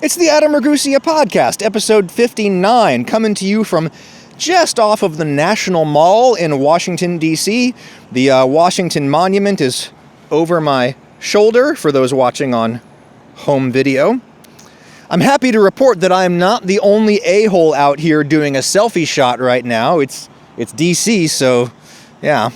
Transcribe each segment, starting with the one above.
It's the Adam Ragusia Podcast, episode 59, coming to you from just off of the National Mall in Washington, D.C. The Washington Monument is over my shoulder for those watching on home video. I'm happy to report that I am not the only a-hole out here doing a selfie shot right now. It's D.C., so yeah.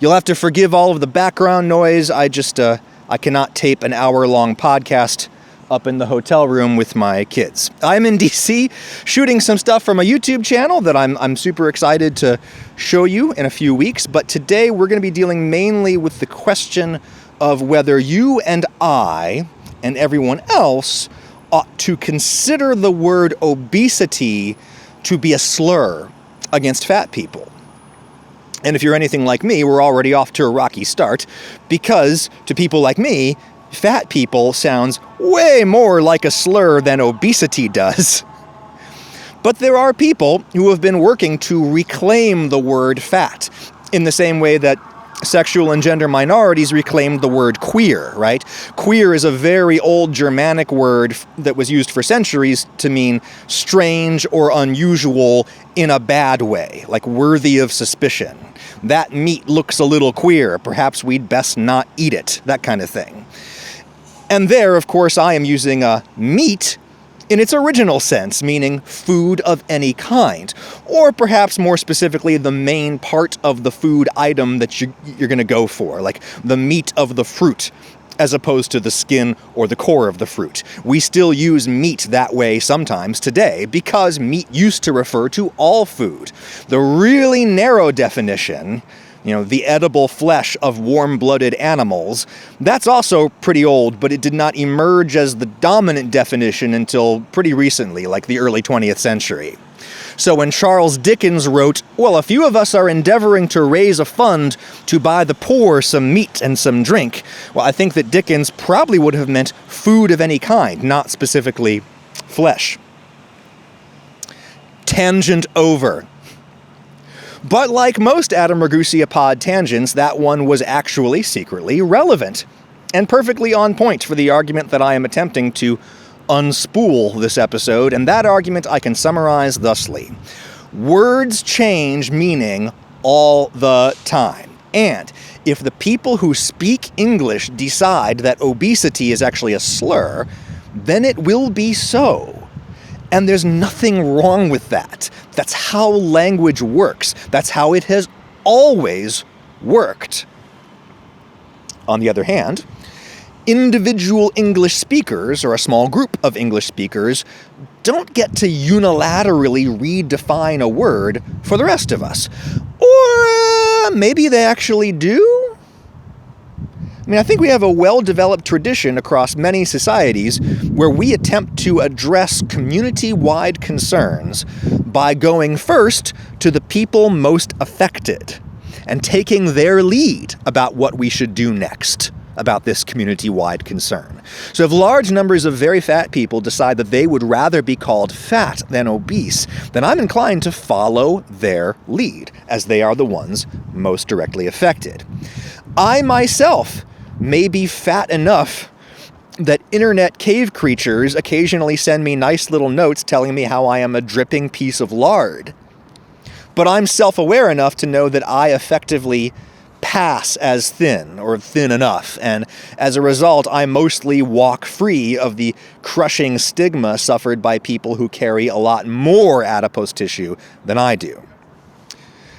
You'll have to forgive all of the background noise. I cannot tape an hour-long podcast up in the hotel room with my kids. I'm in DC shooting some stuff from a YouTube channel that I'm super excited to show you in a few weeks, but today we're going to be dealing mainly with the question of whether you and I and everyone else ought to consider the word obesity to be a slur against fat people. And if you're anything like me, we're already off to a rocky start, because to people like me, fat people sounds way more like a slur than obesity does. But there are people who have been working to reclaim the word fat in the same way that sexual and gender minorities reclaimed the word queer, right? Queer is a very old Germanic word that was used for centuries to mean strange or unusual in a bad way, like worthy of suspicion. That meat looks a little queer, perhaps we'd best not eat it, that kind of thing. And there, of course, I am using meat in its original sense, meaning food of any kind, or perhaps more specifically, the main part of the food item that you're going to go for, like the meat of the fruit, as opposed to the skin or the core of the fruit. We still use meat that way sometimes today because meat used to refer to all food. The really narrow definition, the edible flesh of warm-blooded animals, that's also pretty old, but it did not emerge as the dominant definition until pretty recently, like the early 20th century. So when Charles Dickens wrote, "Well, a few of us are endeavoring to raise a fund to buy the poor some meat and some drink," well, I think that Dickens probably would have meant food of any kind, not specifically flesh. Tangent over. But like most Adam Ragusia pod tangents, that one was actually secretly relevant and perfectly on point for the argument that I am attempting to unspool this episode, and that argument I can summarize thusly. Words change meaning all the time. And if the people who speak English decide that obesity is actually a slur, then it will be so. And there's nothing wrong with that. That's how language works. That's how it has always worked. On the other hand, individual English speakers, or a small group of English speakers, don't get to unilaterally redefine a word for the rest of us. Or maybe they actually do? I think we have a well-developed tradition across many societies where we attempt to address community-wide concerns by going first to the people most affected and taking their lead about what we should do next about this community-wide concern. So if large numbers of very fat people decide that they would rather be called fat than obese, then I'm inclined to follow their lead, as they are the ones most directly affected. I myself may be fat enough that internet cave creatures occasionally send me nice little notes telling me how I am a dripping piece of lard. But I'm self-aware enough to know that I effectively pass as thin, or thin enough, and as a result, I mostly walk free of the crushing stigma suffered by people who carry a lot more adipose tissue than I do.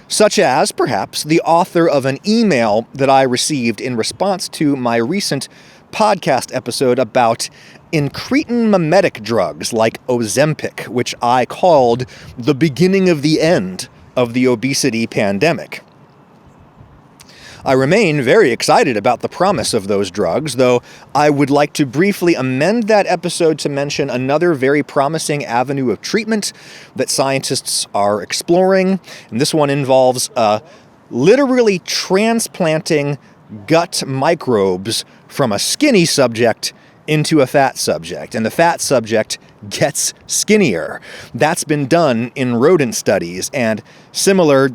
Such as, perhaps, the author of an email that I received in response to my recent podcast episode about incretin mimetic drugs like Ozempic, which I called the beginning of the end of the obesity pandemic. I remain very excited about the promise of those drugs, though I would like to briefly amend that episode to mention another very promising avenue of treatment that scientists are exploring, and this one involves literally transplanting gut microbes from a skinny subject into a fat subject, and the fat subject gets skinnier. That's been done in rodent studies, and similar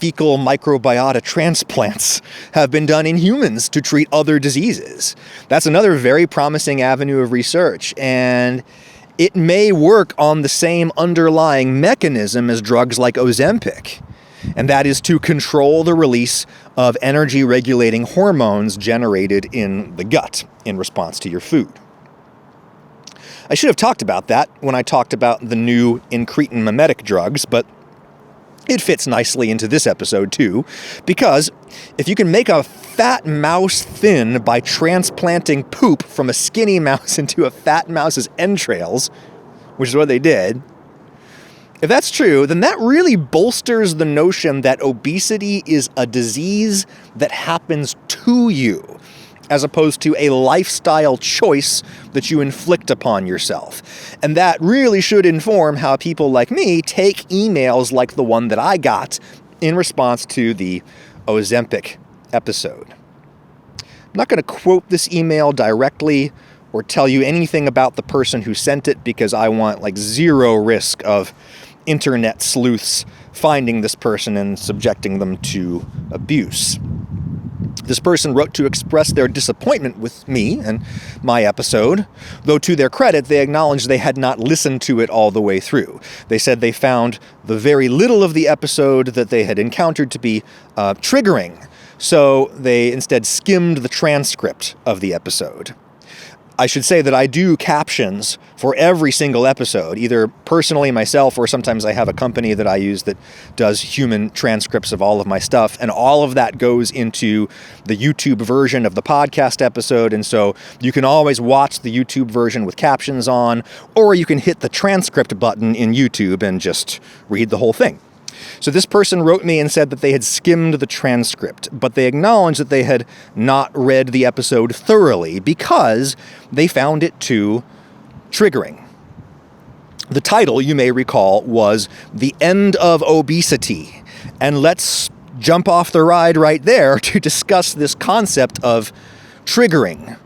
fecal microbiota transplants have been done in humans to treat other diseases. That's another very promising avenue of research, and it may work on the same underlying mechanism as drugs like Ozempic, and that is to control the release of energy-regulating hormones generated in the gut in response to your food. I should have talked about that when I talked about the new incretin mimetic drugs, but it fits nicely into this episode too, because if you can make a fat mouse thin by transplanting poop from a skinny mouse into a fat mouse's entrails, which is what they did, if that's true, then that really bolsters the notion that obesity is a disease that happens to you, as opposed to a lifestyle choice that you inflict upon yourself. And that really should inform how people like me take emails like the one that I got in response to the Ozempic episode. I'm not going to quote this email directly or tell you anything about the person who sent it because I want zero risk of internet sleuths finding this person and subjecting them to abuse. This person wrote to express their disappointment with me and my episode, though to their credit, they acknowledged they had not listened to it all the way through. They said they found the very little of the episode that they had encountered to be triggering, so they instead skimmed the transcript of the episode. I should say that I do captions for every single episode, either personally myself or sometimes I have a company that I use that does human transcripts of all of my stuff, and all of that goes into the YouTube version of the podcast episode, and so you can always watch the YouTube version with captions on, or you can hit the transcript button in YouTube and just read the whole thing. So this person wrote me and said that they had skimmed the transcript, but they acknowledged that they had not read the episode thoroughly because they found it too triggering. The title, you may recall, was The End of Obesity, and let's jump off the ride right there to discuss this concept of triggering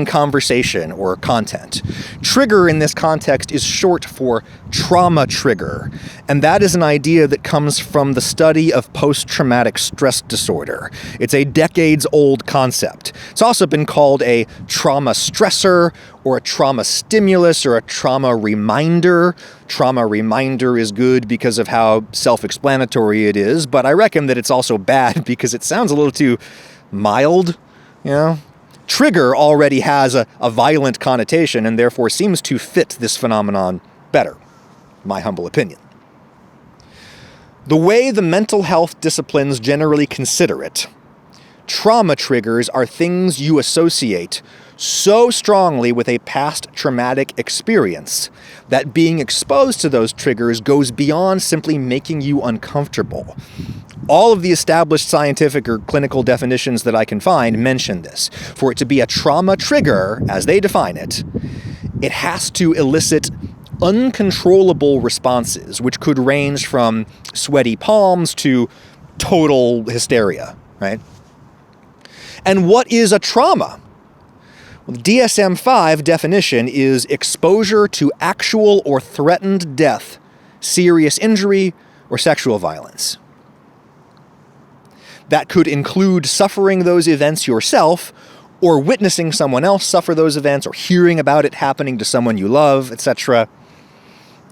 conversation or content. Trigger in this context is short for trauma trigger, and that is an idea that comes from the study of post-traumatic stress disorder. It's a decades-old concept. It's also been called a trauma stressor, or a trauma stimulus, or a trauma reminder. Trauma reminder is good because of how self-explanatory it is, but I reckon that it's also bad because it sounds a little too mild, Trigger already has a violent connotation and therefore seems to fit this phenomenon better, my humble opinion. The way the mental health disciplines generally consider it, trauma triggers are things you associate so strongly with a past traumatic experience that being exposed to those triggers goes beyond simply making you uncomfortable. All of the established scientific or clinical definitions that I can find mention this. For it to be a trauma trigger, as they define it, it has to elicit uncontrollable responses, which could range from sweaty palms to total hysteria, right? And what is a trauma? Well, the DSM-5 definition is exposure to actual or threatened death, serious injury, or sexual violence. That could include suffering those events yourself, or witnessing someone else suffer those events, or hearing about it happening to someone you love, etc.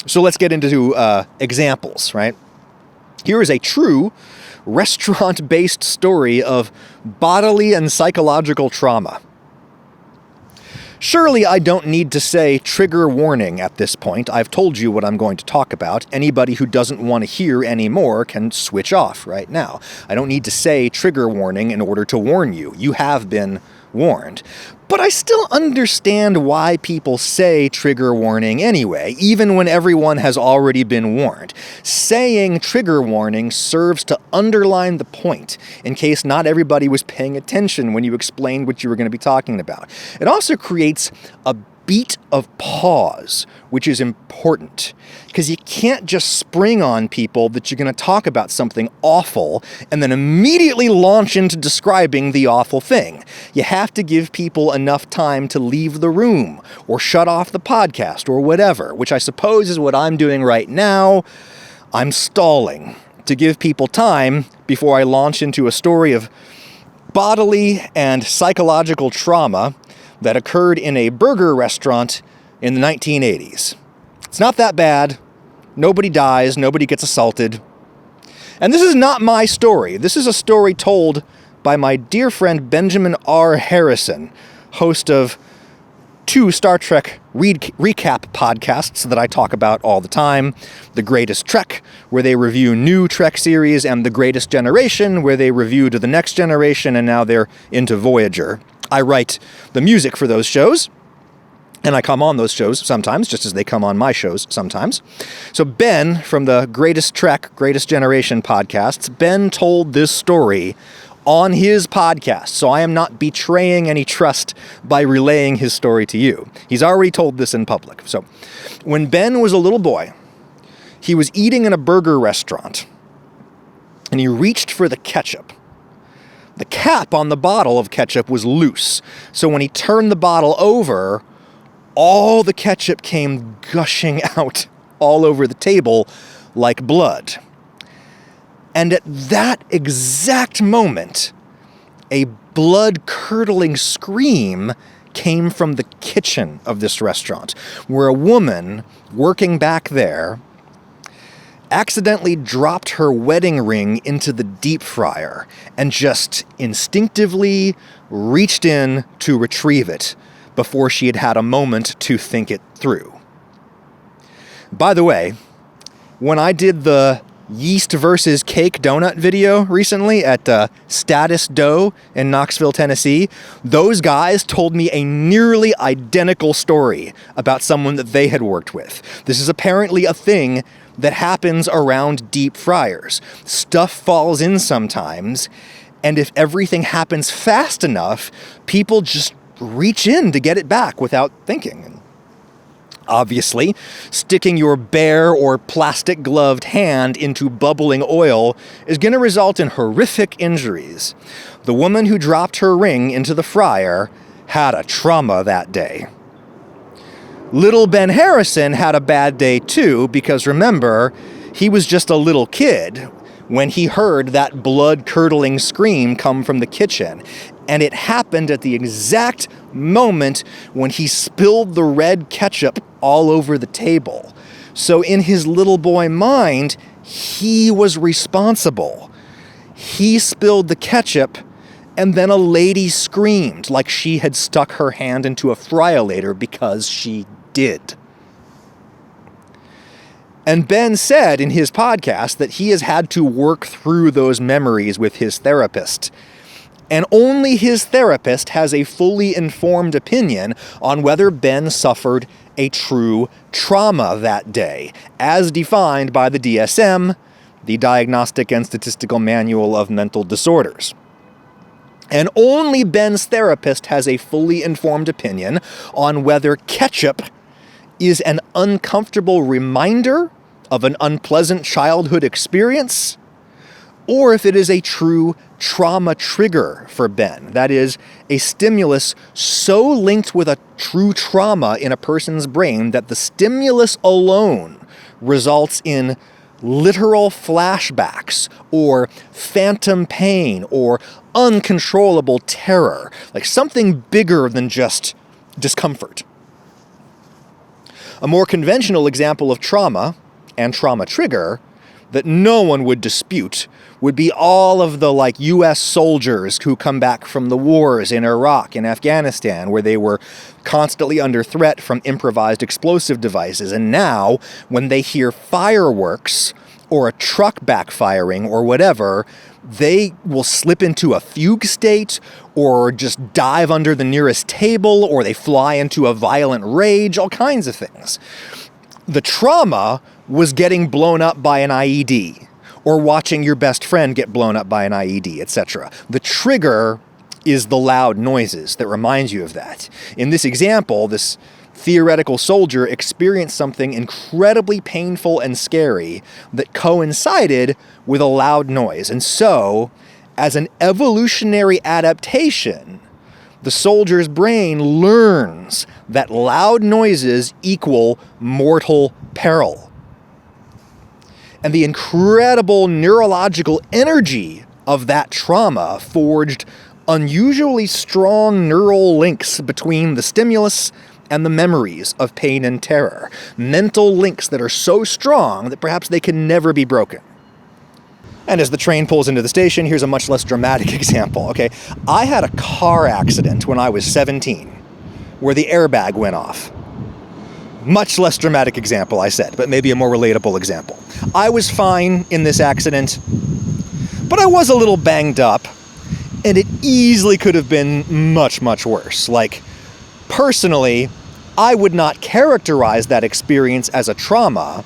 So let's get into examples, right? Here is a true restaurant-based story of bodily and psychological trauma. Surely I don't need to say trigger warning at this point. I've told you what I'm going to talk about. Anybody who doesn't want to hear any more can switch off right now. I don't need to say trigger warning in order to warn you. You have been warned. But I still understand why people say trigger warning anyway, even when everyone has already been warned. Saying trigger warning serves to underline the point, in case not everybody was paying attention when you explained what you were going to be talking about. It also creates a beat of pause, which is important, because you can't just spring on people that you're going to talk about something awful and then immediately launch into describing the awful thing. You have to give people enough time to leave the room or shut off the podcast or whatever, which I suppose is what I'm doing right now. I'm stalling to give people time before I launch into a story of bodily and psychological trauma that occurred in a burger restaurant in the 1980s. It's not that bad. Nobody dies. Nobody gets assaulted. And this is not my story. This is a story told by my dear friend Benjamin R. Harrison, host of 2 Star Trek recap podcasts that I talk about all the time. The Greatest Trek, where they review new Trek series, and The Greatest Generation, where they review to the next generation, and now they're into Voyager. I write the music for those shows, and I come on those shows sometimes, just as they come on my shows sometimes. So Ben, from the Greatest Trek, Greatest Generation podcasts, Ben told this story on his podcast, so I am not betraying any trust by relaying his story to you. He's already told this in public. So, when Ben was a little boy, he was eating in a burger restaurant, and he reached for the ketchup. The cap on the bottle of ketchup was loose, so when he turned the bottle over, all the ketchup came gushing out all over the table like blood. And at that exact moment, a blood-curdling scream came from the kitchen of this restaurant, where a woman working back there accidentally dropped her wedding ring into the deep fryer and just instinctively reached in to retrieve it before she had had a moment to think it through. By the way, when I did the yeast versus cake donut video recently at Status Dough in Knoxville, Tennessee, those guys told me a nearly identical story about someone that they had worked with. This is apparently a thing that happens around deep fryers. Stuff falls in sometimes, and if everything happens fast enough, people just reach in to get it back without thinking. Obviously, sticking your bare or plastic-gloved hand into bubbling oil is going to result in horrific injuries. The woman who dropped her ring into the fryer had a trauma that day. Little Ben Harrison had a bad day too, because remember, he was just a little kid when he heard that blood-curdling scream come from the kitchen. And it happened at the exact moment when he spilled the red ketchup all over the table. So in his little boy mind, he was responsible. He spilled the ketchup, and then a lady screamed like she had stuck her hand into a fryolator, because she did. And Ben said in his podcast that he has had to work through those memories with his therapist. And only his therapist has a fully informed opinion on whether Ben suffered a true trauma that day, as defined by the DSM, the Diagnostic and Statistical Manual of Mental Disorders. And only Ben's therapist has a fully informed opinion on whether ketchup is an uncomfortable reminder of an unpleasant childhood experience, or if it is a true trauma trigger for Ben. That is, a stimulus so linked with a true trauma in a person's brain that the stimulus alone results in literal flashbacks or phantom pain or uncontrollable terror, like something bigger than just discomfort. A more conventional example of trauma and trauma trigger that no one would dispute would be all of the U.S. soldiers who come back from the wars in Iraq and Afghanistan, where they were constantly under threat from improvised explosive devices. And now, when they hear fireworks or a truck backfiring or whatever, they will slip into a fugue state or just dive under the nearest table, or they fly into a violent rage, all kinds of things. The trauma was getting blown up by an IED, or watching your best friend get blown up by an IED, etc. The trigger is the loud noises that remind you of that. In this example, this theoretical soldier experienced something incredibly painful and scary that coincided with a loud noise. And so, as an evolutionary adaptation, the soldier's brain learns that loud noises equal mortal peril. And the incredible neurological energy of that trauma forged unusually strong neural links between the stimulus and the memories of pain and terror. Mental links that are so strong that perhaps they can never be broken. And as the train pulls into the station, here's a much less dramatic example, okay? I had a car accident when I was 17, where the airbag went off. Much less dramatic example, I said, but maybe a more relatable example. I was fine in this accident, but I was a little banged up, and it easily could have been much, much worse. Like, personally, I would not characterize that experience as a trauma,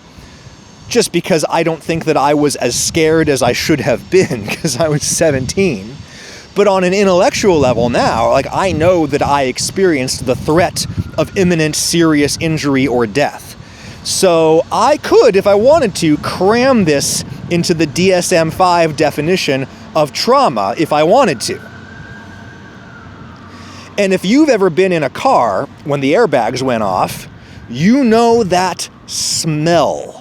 just because I don't think that I was as scared as I should have been because I was 17. But on an intellectual level now, like, I know that I experienced the threat of imminent serious injury or death. So I could, if I wanted to, cram this into the DSM-5 definition of trauma if I wanted to. And if you've ever been in a car when the airbags went off, you know that smell.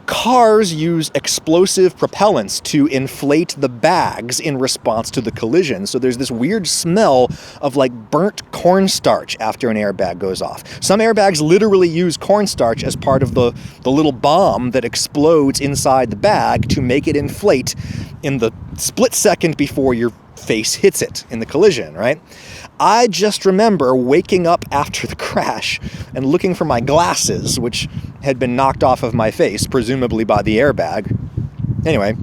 Cars use explosive propellants to inflate the bags in response to the collision. So there's this weird smell of like burnt cornstarch after an airbag goes off. Some airbags literally use cornstarch as part of the little bomb that explodes inside the bag to make it inflate in the split second before your face hits it in the collision, right? I just remember waking up after the crash and looking for my glasses, which had been knocked off of my face, presumably by the airbag. Anyway,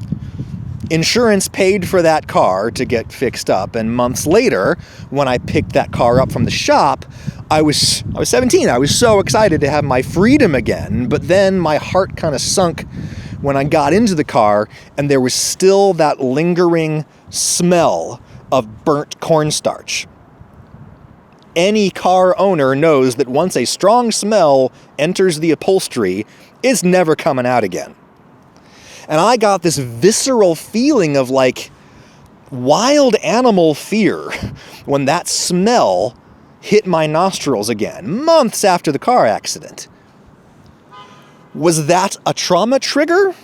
insurance paid for that car to get fixed up, and months later, when I picked that car up from the shop, I was 17. I was so excited to have my freedom again, but then my heart kind of sunk when I got into the car, and there was still that lingering smell of burnt cornstarch. Any car owner knows that once a strong smell enters the upholstery, it's never coming out again. And I got this visceral feeling of like wild animal fear when that smell hit my nostrils again, months after the car accident. Was that a trauma trigger?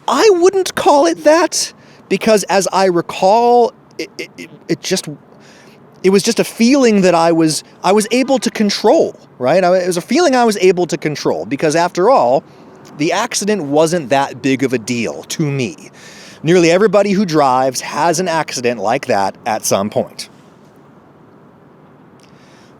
I wouldn't call it that, because as I recall, it was just a feeling that I was able to control, right? It was a feeling I was able to control, because after all, the accident wasn't that big of a deal to me. Nearly everybody who drives has an accident like that at some point.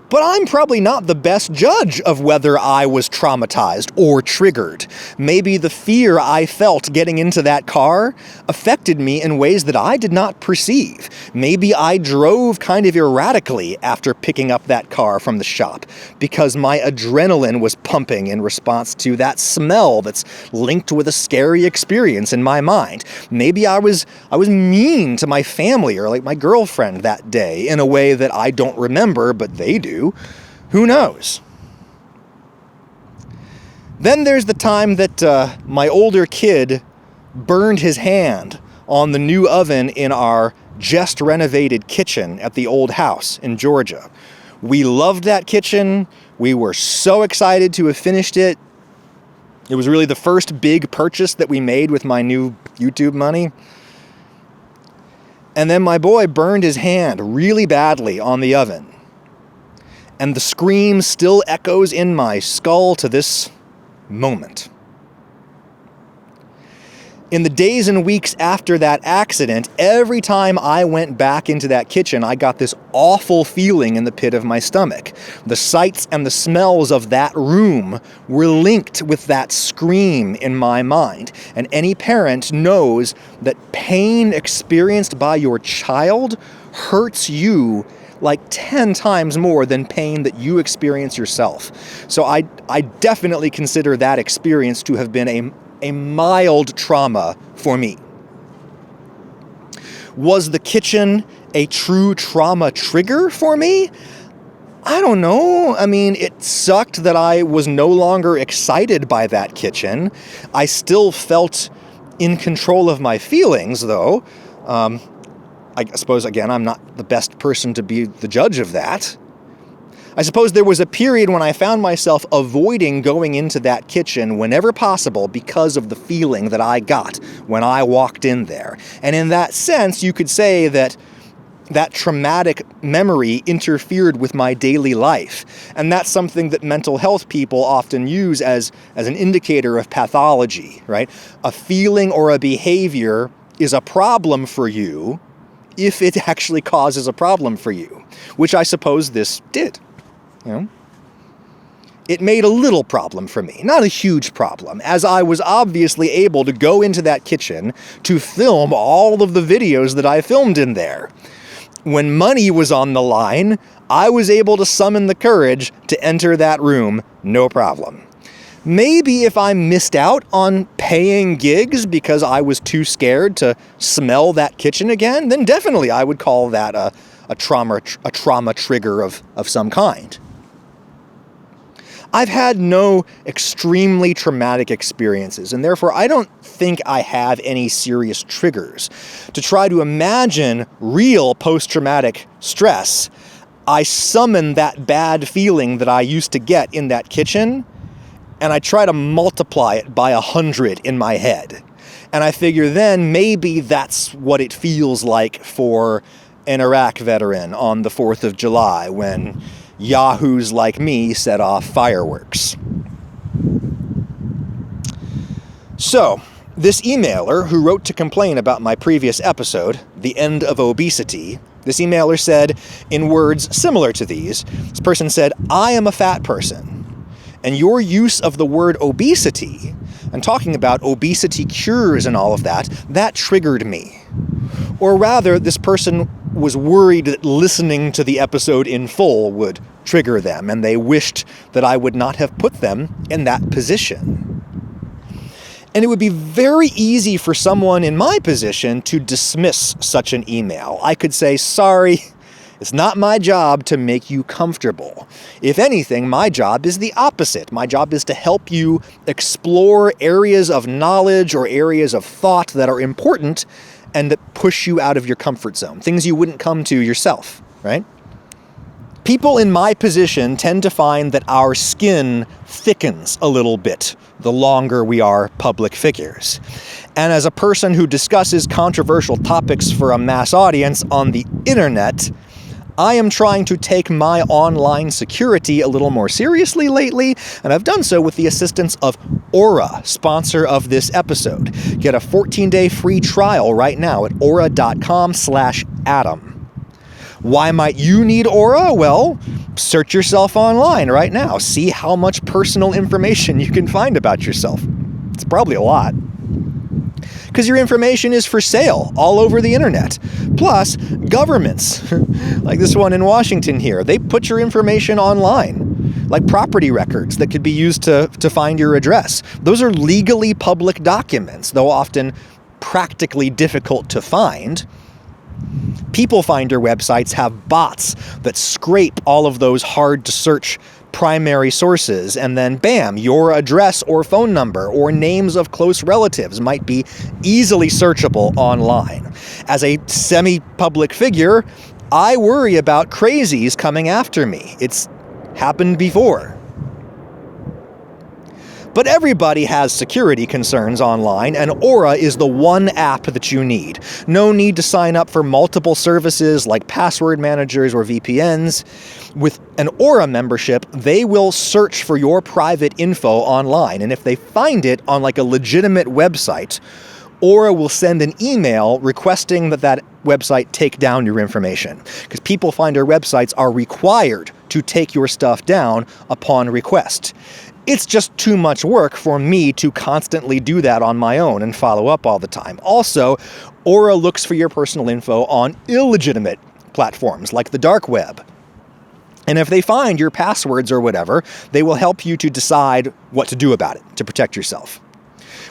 But I'm probably not the best judge of whether I was traumatized or triggered. Maybe the fear I felt getting into that car affected me in ways that I did not perceive. Maybe I drove kind of erratically after picking up that car from the shop because my adrenaline was pumping in response to that smell that's linked with a scary experience in my mind. Maybe I was mean to my family or like my girlfriend that day in a way that I don't remember, but they do. Who knows? Then there's the time that my older kid burned his hand on the new oven in our just renovated kitchen at the old house in Georgia. We loved that kitchen. We were so excited to have finished it. It was really the first big purchase that we made with my new YouTube money. And then my boy burned his hand really badly on the oven. And the scream still echoes in my skull to this moment. In the days and weeks after that accident, every time I went back into that kitchen, I got this awful feeling in the pit of my stomach. The sights and the smells of that room were linked with that scream in my mind. And any parent knows that pain experienced by your child hurts you like 10 times more than pain that you experience yourself. So I definitely consider that experience to have been a mild trauma for me. Was the kitchen a true trauma trigger for me? I don't know. I mean, it sucked that I was no longer excited by that kitchen. I still felt in control of my feelings, though. I suppose, again, I'm not the best person to be the judge of that. I suppose there was a period when I found myself avoiding going into that kitchen whenever possible because of the feeling that I got when I walked in there. And in that sense, you could say that that traumatic memory interfered with my daily life. And that's something that mental health people often use as an indicator of pathology, right? A feeling or a behavior is a problem for you if it actually causes a problem for you, which I suppose this did. You know? It made a little problem for me, not a huge problem, as I was obviously able to go into that kitchen to film all of the videos that I filmed in there. When money was on the line, I was able to summon the courage to enter that room, no problem. Maybe if I missed out on paying gigs because I was too scared to smell that kitchen again, then definitely I would call that a trauma trigger of some kind. I've had no extremely traumatic experiences, and therefore I don't think I have any serious triggers. To try to imagine real post-traumatic stress, I summon that bad feeling that I used to get in that kitchen, and I try to multiply it by 100 in my head. And I figure then maybe that's what it feels like for an Iraq veteran on the 4th of July when yahoos like me set off fireworks. So, this emailer who wrote to complain about my previous episode, The End of Obesity, this emailer said, in words similar to these, this person said, "I am a fat person, and your use of the word obesity, and talking about obesity cures and all of that, that triggered me." Or rather, this person was worried that listening to the episode in full would trigger them, and they wished that I would not have put them in that position. And it would be very easy for someone in my position to dismiss such an email. I could say, sorry, it's not my job to make you comfortable. If anything, my job is the opposite. My job is to help you explore areas of knowledge or areas of thought that are important and that push you out of your comfort zone, things you wouldn't come to yourself, right? People in my position tend to find that our skin thickens a little bit the longer we are public figures. And as a person who discusses controversial topics for a mass audience on the internet, I am trying to take my online security a little more seriously lately, and I've done so with the assistance of Aura, sponsor of this episode. Get a 14-day free trial right now at aura.com/Adam. Why might you need Aura? Well, search yourself online right now. See how much personal information you can find about yourself. It's probably a lot. Because your information is for sale all over the internet. Plus, governments, like this one in Washington here, they put your information online, like property records that could be used to find your address. Those are legally public documents, though often practically difficult to find. People Finder websites have bots that scrape all of those hard-to-search primary sources, and then bam, your address or phone number or names of close relatives might be easily searchable online. As a semi-public figure, I worry about crazies coming after me. It's happened before. But everybody has security concerns online, and Aura is the one app that you need. No need to sign up for multiple services like password managers or VPNs. With an Aura membership, they will search for your private info online, and if they find it on like a legitimate website, Aura will send an email requesting that website take down your information. Because People Finder websites are required to take your stuff down upon request. It's just too much work for me to constantly do that on my own and follow up all the time. Also, Aura looks for your personal info on illegitimate platforms like the dark web. And if they find your passwords or whatever, they will help you to decide what to do about it to protect yourself.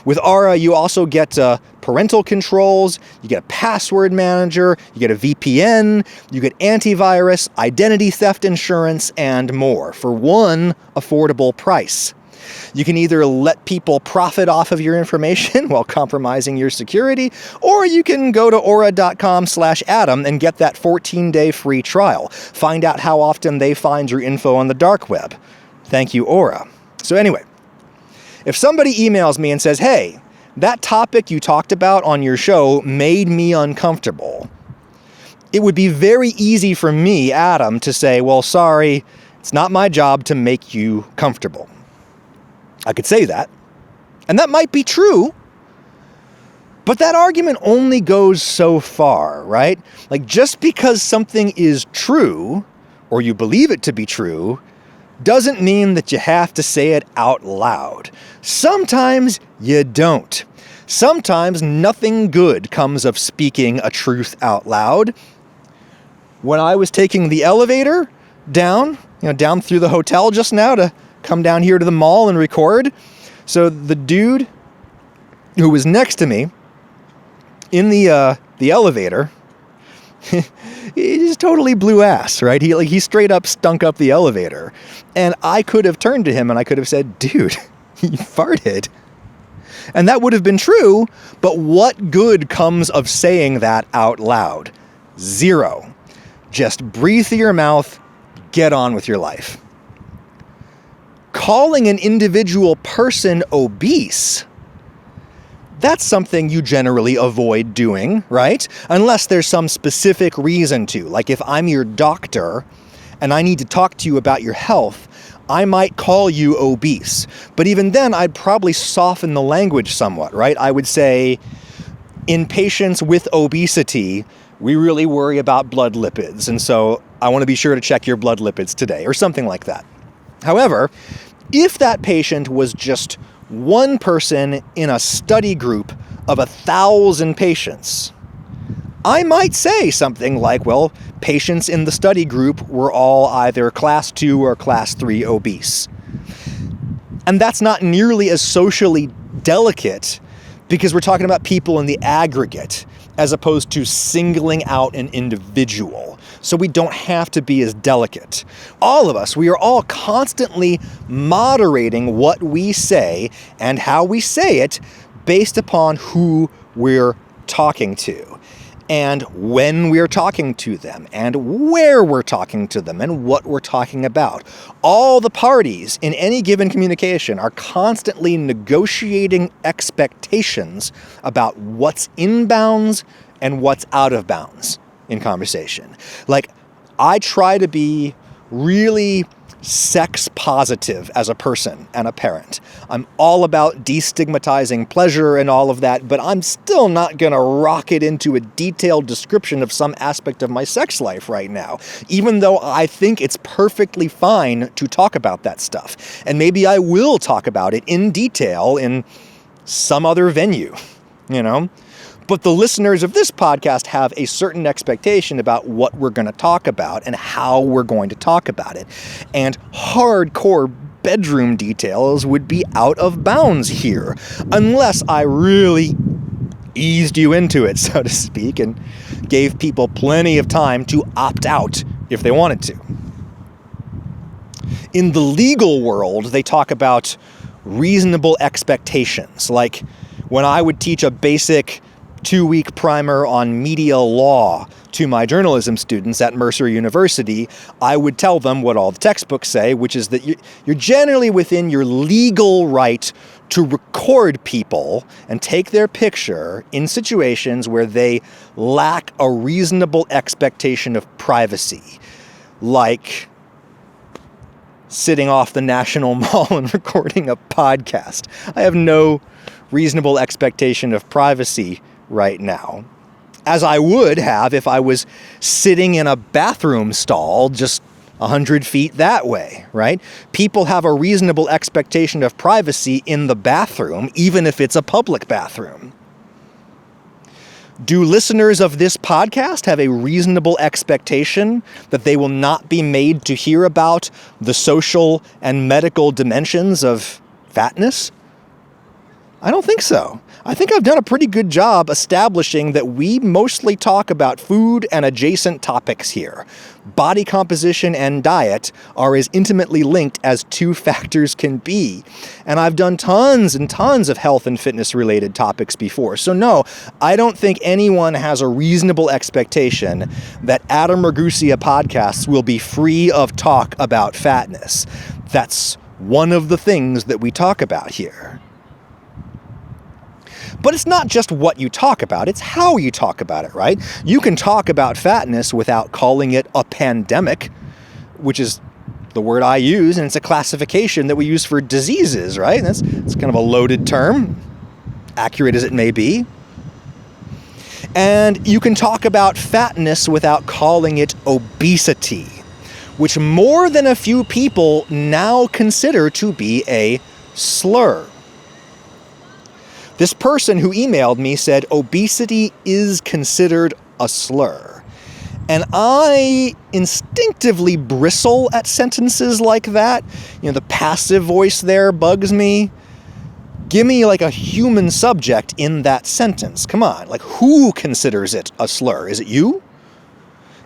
With Aura, you also get parental controls, you get a password manager, you get a VPN, you get antivirus, identity theft insurance, and more for one affordable price. You can either let people profit off of your information while compromising your security, or you can go to aura.com/Adam and get that 14-day free trial. Find out how often they find your info on the dark web. Thank you, Aura. So anyway, if somebody emails me and says, hey, that topic you talked about on your show made me uncomfortable, it would be very easy for me, Adam, to say, well, sorry, it's not my job to make you comfortable. I could say that, and that might be true, but that argument only goes so far, right? Like, just because something is true, or you believe it to be true, doesn't mean that you have to say it out loud. Sometimes you don't. Sometimes nothing good comes of speaking a truth out loud. When I was taking the elevator down through the hotel just now to come down here to the mall and record, so the dude who was next to me in the elevator, he just totally blew ass, right? He straight up stunk up the elevator. And I could have turned to him and I could have said, dude, you farted. And that would have been true, but what good comes of saying that out loud? Zero. Just breathe through your mouth, get on with your life. Calling an individual person obese, that's something you generally avoid doing, right? Unless there's some specific reason to. Like if I'm your doctor and I need to talk to you about your health, I might call you obese. But even then, I'd probably soften the language somewhat, right? I would say, in patients with obesity, we really worry about blood lipids, and so I want to be sure to check your blood lipids today, or something like that. However, if that patient was just one person in a study group of 1,000 patients, I might say something like, well, patients in the study group were all either class 2 or class 3 obese. And that's not nearly as socially delicate because we're talking about people in the aggregate as opposed to singling out an individual. So we don't have to be as delicate. All of us, we are all constantly moderating what we say and how we say it based upon who we're talking to, and when we're talking to them, and where we're talking to them, and what we're talking about. All the parties in any given communication are constantly negotiating expectations about what's in bounds and what's out of bounds in conversation. Like, I try to be really sex positive as a person and a parent. I'm all about destigmatizing pleasure and all of that, but I'm still not going to rocket into a detailed description of some aspect of my sex life right now, even though I think it's perfectly fine to talk about that stuff. And maybe I will talk about it in detail in some other venue, you know? But the listeners of this podcast have a certain expectation about what we're going to talk about and how we're going to talk about it. And hardcore bedroom details would be out of bounds here, unless I really eased you into it, so to speak, and gave people plenty of time to opt out if they wanted to. In the legal world, they talk about reasonable expectations. Like when I would teach a basic 2-week primer on media law to my journalism students at Mercer University, I would tell them what all the textbooks say, which is that you're generally within your legal right to record people and take their picture in situations where they lack a reasonable expectation of privacy, like sitting off the National Mall and recording a podcast. I have no reasonable expectation of privacy right now, as I would have if I was sitting in a bathroom stall just 100 feet that way, right? People have a reasonable expectation of privacy in the bathroom, even if it's a public bathroom. Do listeners of this podcast have a reasonable expectation that they will not be made to hear about the social and medical dimensions of fatness? I don't think so. I think I've done a pretty good job establishing that we mostly talk about food and adjacent topics here. Body composition and diet are as intimately linked as two factors can be. And I've done tons and tons of health and fitness related topics before. So no, I don't think anyone has a reasonable expectation that Adam Ragusea podcasts will be free of talk about fatness. That's one of the things that we talk about here. But it's not just what you talk about, it's how you talk about it, right? You can talk about fatness without calling it a pandemic, which is the word I use, and it's a classification that we use for diseases, right? It's kind of a loaded term, accurate as it may be. And you can talk about fatness without calling it obesity, which more than a few people now consider to be a slur. This person who emailed me said obesity is considered a slur. And I instinctively bristle at sentences like that. The passive voice there bugs me. Give me like a human subject in that sentence. Come on, like who considers it a slur? Is it you?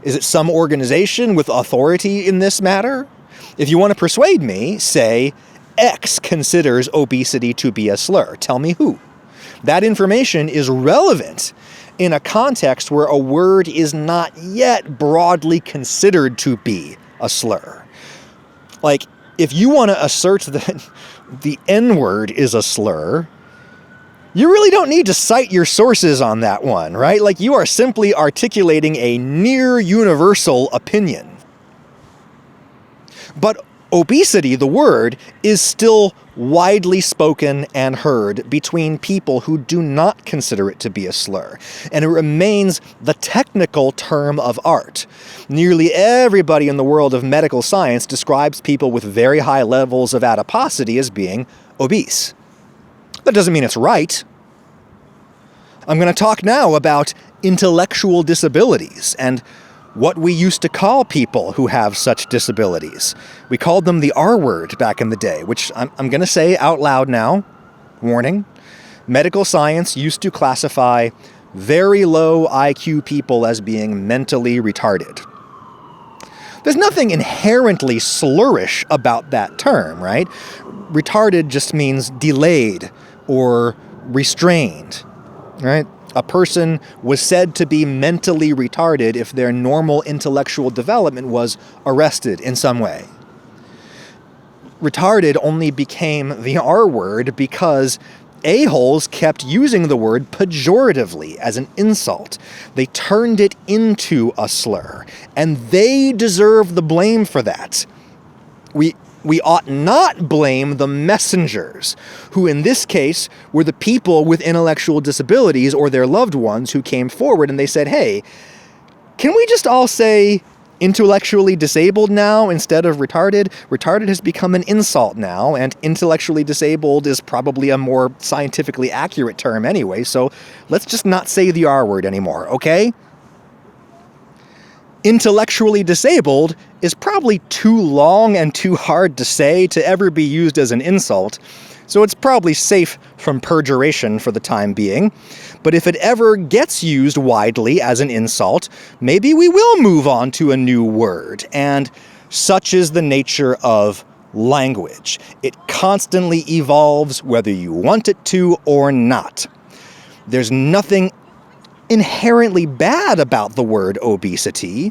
Is it some organization with authority in this matter? If you want to persuade me, say X considers obesity to be a slur. Tell me who. That information is relevant in a context where a word is not yet broadly considered to be a slur. Like, if you want to assert that the N-word is a slur, you really don't need to cite your sources on that one, right? Like, you are simply articulating a near universal opinion. But obesity, the word, is still widely spoken and heard between people who do not consider it to be a slur, and it remains the technical term of art. Nearly everybody in the world of medical science describes people with very high levels of adiposity as being obese. That doesn't mean it's right. I'm going to talk now about intellectual disabilities and what we used to call people who have such disabilities. We called them the R word back in the day, which I'm going to say out loud now. Warning. Medical science used to classify very low IQ people as being mentally retarded. There's nothing inherently slurish about that term, right? Retarded just means delayed or restrained, right? A person was said to be mentally retarded if their normal intellectual development was arrested in some way. Retarded only became the R word because a-holes kept using the word pejoratively as an insult. They turned it into a slur, and they deserve the blame for that. We ought not blame the messengers, who in this case were the people with intellectual disabilities or their loved ones who came forward and they said, hey, can we just all say intellectually disabled now instead of retarded? Retarded has become an insult now, and intellectually disabled is probably a more scientifically accurate term anyway, so let's just not say the R word anymore, okay? Intellectually disabled is probably too long and too hard to say to ever be used as an insult, so it's probably safe from perjuration for the time being. But if it ever gets used widely as an insult, maybe we will move on to a new word, and such is the nature of language. It constantly evolves whether you want it to or not. There's nothing inherently bad about the word obesity.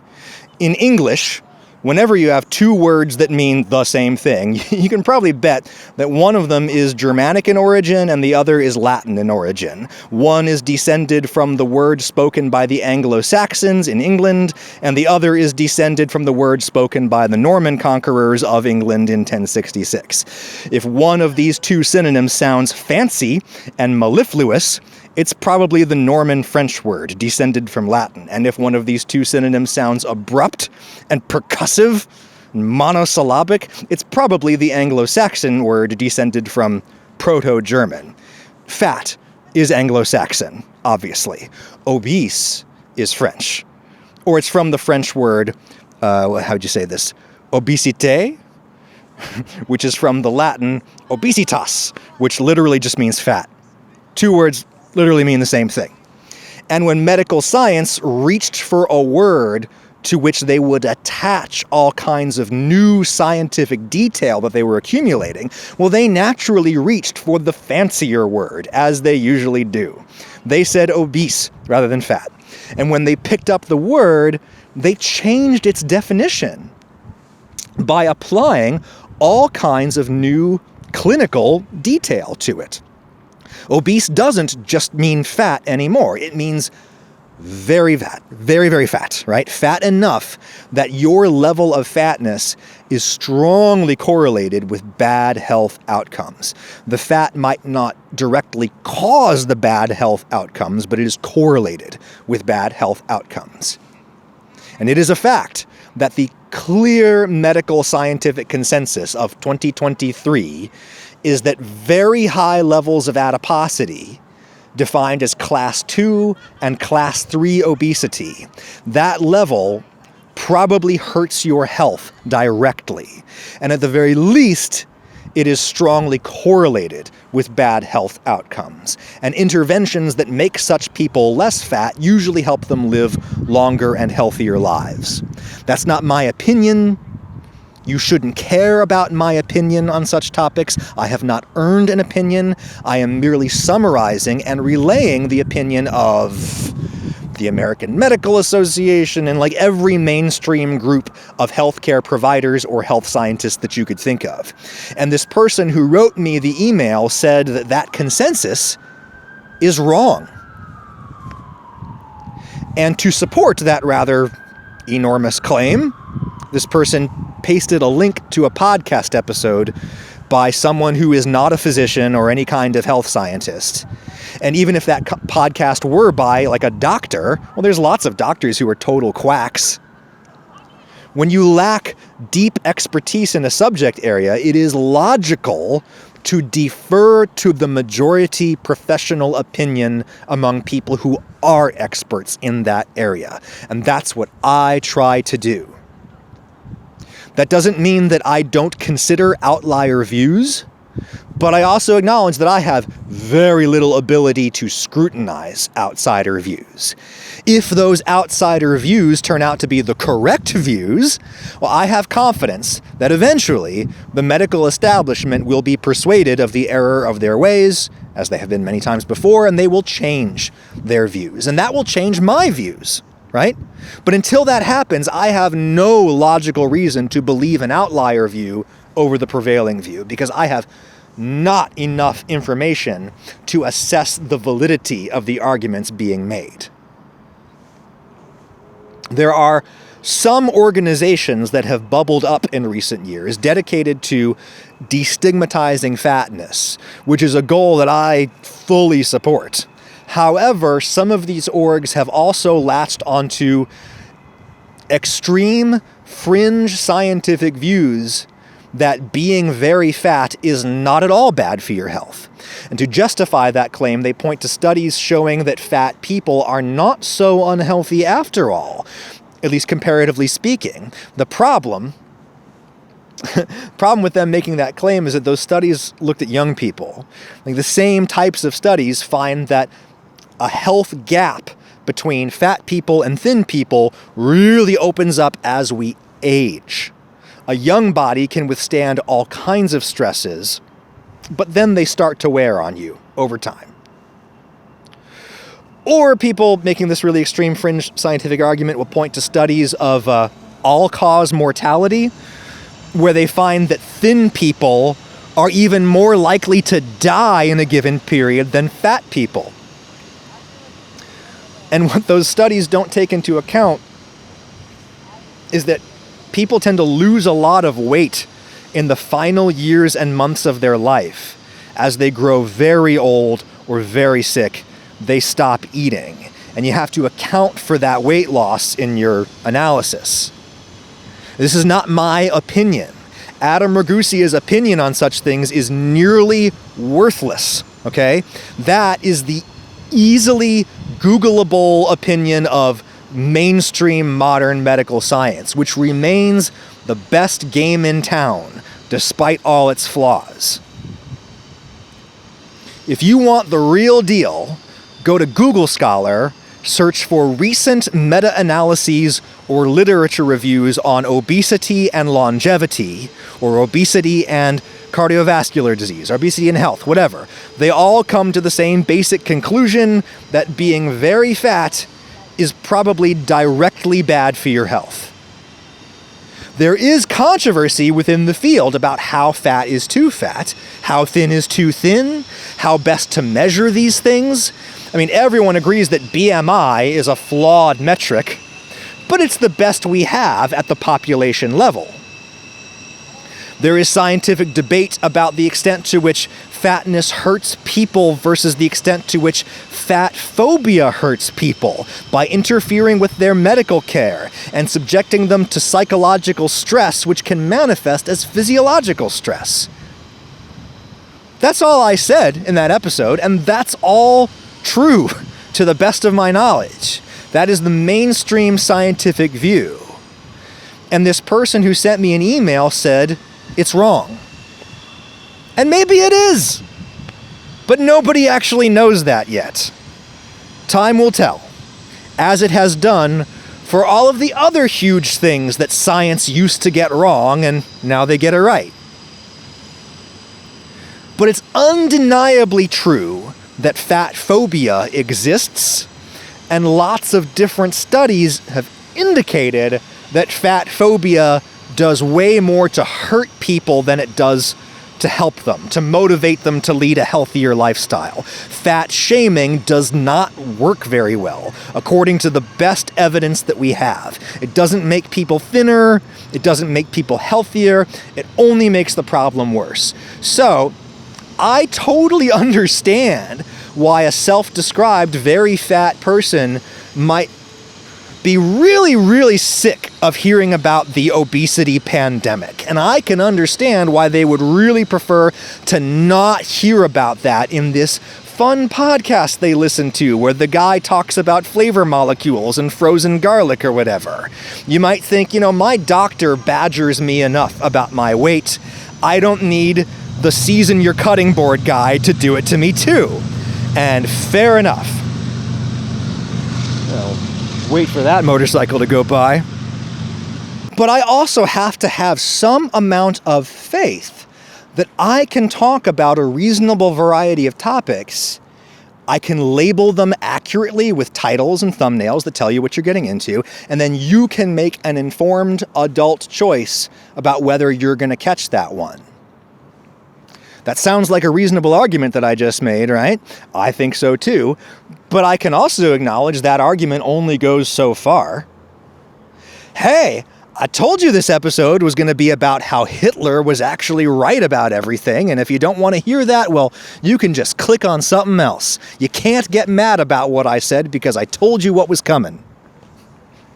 In English, whenever you have two words that mean the same thing, you can probably bet that one of them is Germanic in origin and the other is Latin in origin. One is descended from the word spoken by the Anglo-Saxons in England, and the other is descended from the word spoken by the Norman conquerors of England in 1066. If one of these two synonyms sounds fancy and mellifluous, it's probably the Norman French word, descended from Latin. And if one of these two synonyms sounds abrupt and percussive, monosyllabic, it's probably the Anglo-Saxon word descended from Proto-German. Fat is Anglo-Saxon, obviously. Obese is French. Or it's from the French word, how'd you say this? Obesité, which is from the Latin obesitas, which literally just means fat. Two words literally mean the same thing. And when medical science reached for a word to which they would attach all kinds of new scientific detail that they were accumulating, well, they naturally reached for the fancier word, as they usually do. They said obese rather than fat. And when they picked up the word, they changed its definition by applying all kinds of new clinical detail to it. Obese doesn't just mean fat anymore. It means very fat, very, very fat, right? Fat enough that your level of fatness is strongly correlated with bad health outcomes. The fat might not directly cause the bad health outcomes, but it is correlated with bad health outcomes. And it is a fact that the clear medical scientific consensus of 2023 is that very high levels of adiposity, defined as class 2 and class 3 obesity, that level probably hurts your health directly. And at the very least, it is strongly correlated with bad health outcomes. And interventions that make such people less fat usually help them live longer and healthier lives. That's not my opinion. You shouldn't care about my opinion on such topics. I have not earned an opinion. I am merely summarizing and relaying the opinion of the American Medical Association and like every mainstream group of healthcare providers or health scientists that you could think of. And this person who wrote me the email said that that consensus is wrong. And to support that rather enormous claim, this person pasted a link to a podcast episode by someone who is not a physician or any kind of health scientist. And even if that podcast were by like a doctor, well, there's lots of doctors who are total quacks. When you lack deep expertise in a subject area, it is logical to defer to the majority professional opinion among people who are experts in that area. And that's what I try to do. That doesn't mean that I don't consider outlier views, but I also acknowledge that I have very little ability to scrutinize outsider views. If those outsider views turn out to be the correct views, well, I have confidence that eventually the medical establishment will be persuaded of the error of their ways, as they have been many times before, and they will change their views. And that will change my views. Right? But until that happens, I have no logical reason to believe an outlier view over the prevailing view, because I have not enough information to assess the validity of the arguments being made. There are some organizations that have bubbled up in recent years dedicated to destigmatizing fatness, which is a goal that I fully support. However, some of these orgs have also latched onto extreme fringe scientific views that being very fat is not at all bad for your health. And to justify that claim, they point to studies showing that fat people are not so unhealthy after all, at least comparatively speaking. The problem with them making that claim is that those studies looked at young people. Like the same types of studies find that a health gap between fat people and thin people really opens up as we age. A young body can withstand all kinds of stresses, but then they start to wear on you over time. Or people making this really extreme fringe scientific argument will point to studies of all-cause mortality, where they find that thin people are even more likely to die in a given period than fat people. And what those studies don't take into account is that people tend to lose a lot of weight in the final years and months of their life. As they grow very old or very sick, they stop eating. And you have to account for that weight loss in your analysis. This is not my opinion. Adam Ragusia's opinion on such things is nearly worthless, okay? That is the easily Googleable opinion of mainstream modern medical science, which remains the best game in town, despite all its flaws. If you want the real deal, go to Google Scholar, search for recent meta-analyses or literature reviews on obesity and longevity, or obesity and cardiovascular disease, obesity and health, whatever. They all come to the same basic conclusion that being very fat is probably directly bad for your health. There is controversy within the field about how fat is too fat, how thin is too thin, how best to measure these things. I mean, everyone agrees that BMI is a flawed metric, but it's the best we have at the population level. There is scientific debate about the extent to which fatness hurts people versus the extent to which fat phobia hurts people by interfering with their medical care and subjecting them to psychological stress, which can manifest as physiological stress. That's all I said in that episode, and that's all true to the best of my knowledge. That is the mainstream scientific view. And this person who sent me an email said, it's wrong. And maybe it is. But nobody actually knows that yet. Time will tell, as it has done for all of the other huge things that science used to get wrong, and now they get it right. But it's undeniably true that fat phobia exists, and lots of different studies have indicated that fat phobia does way more to hurt people than it does to help them, to motivate them to lead a healthier lifestyle. Fat shaming does not work very well, according to the best evidence that we have. It doesn't make people thinner, it doesn't make people healthier, it only makes the problem worse. So, I totally understand why a self-described very fat person might be really, really sick of hearing about the obesity pandemic. And I can understand why they would really prefer to not hear about that in this fun podcast they listen to where the guy talks about flavor molecules and frozen garlic or whatever. You might think, my doctor badgers me enough about my weight. I don't need the season your cutting board guy to do it to me too. And fair enough. Well, wait for that motorcycle to go by. But I also have to have some amount of faith that I can talk about a reasonable variety of topics. I can label them accurately with titles and thumbnails that tell you what you're getting into, and then you can make an informed adult choice about whether you're going to catch that one. That sounds like a reasonable argument that I just made, right? I think so too. But I can also acknowledge that argument only goes so far. Hey, I told you this episode was going to be about how Hitler was actually right about everything, and if you don't want to hear that, well, you can just click on something else. You can't get mad about what I said because I told you what was coming.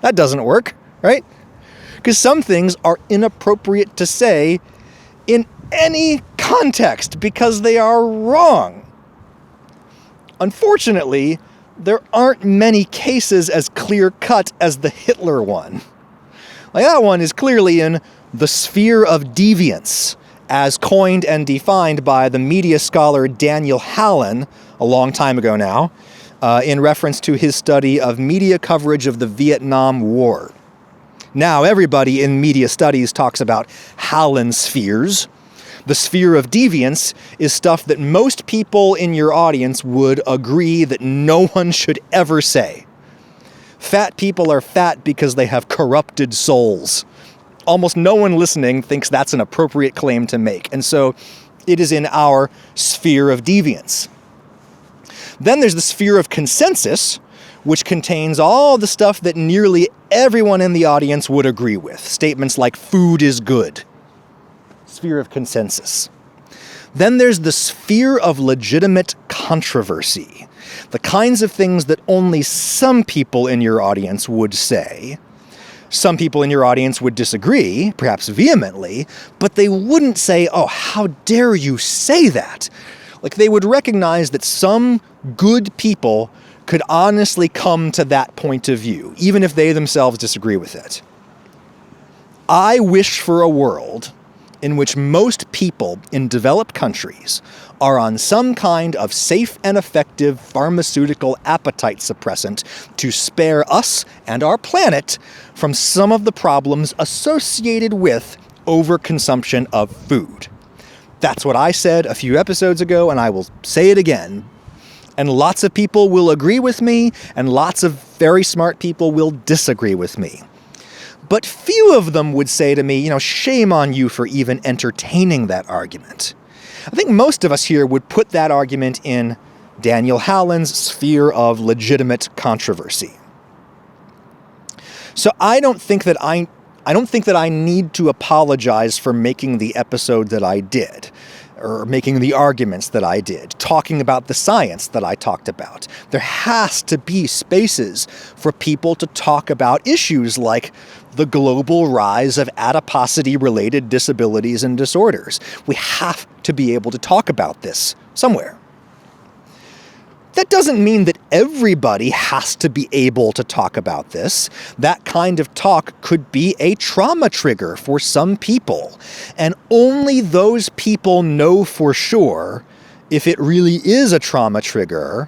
That doesn't work, right? Because some things are inappropriate to say in any context because they are wrong. Unfortunately, there aren't many cases as clear-cut as the Hitler one. Like, that one is clearly in the sphere of deviance, as coined and defined by the media scholar Daniel Hallen a long time ago now, in reference to his study of media coverage of the Vietnam War. Now, everybody in media studies talks about Hallen spheres. The sphere of deviance is stuff that most people in your audience would agree that no one should ever say. Fat people are fat because they have corrupted souls. Almost no one listening thinks that's an appropriate claim to make, and so it is in our sphere of deviance. Then there's the sphere of consensus, which contains all the stuff that nearly everyone in the audience would agree with. Statements like food is good. Sphere of consensus. Then there's the sphere of legitimate controversy. The kinds of things that only some people in your audience would say. Some people in your audience would disagree, perhaps vehemently, but they wouldn't say, "Oh, how dare you say that?" Like, they would recognize that some good people could honestly come to that point of view, even if they themselves disagree with it. I wish for a world in which most people in developed countries are on some kind of safe and effective pharmaceutical appetite suppressant to spare us and our planet from some of the problems associated with overconsumption of food. That's what I said a few episodes ago, and I will say it again. And lots of people will agree with me, and lots of very smart people will disagree with me. But few of them would say to me, shame on you for even entertaining that argument. I think most of us here would put that argument in Daniel Hallen's sphere of legitimate controversy. So I don't think that I need to apologize for making the episode that I did, or making the arguments that I did, talking about the science that I talked about. There has to be spaces for people to talk about issues like the global rise of adiposity-related disabilities and disorders. We have to be able to talk about this somewhere. That doesn't mean that everybody has to be able to talk about this. That kind of talk could be a trauma trigger for some people, and only those people know for sure if it really is a trauma trigger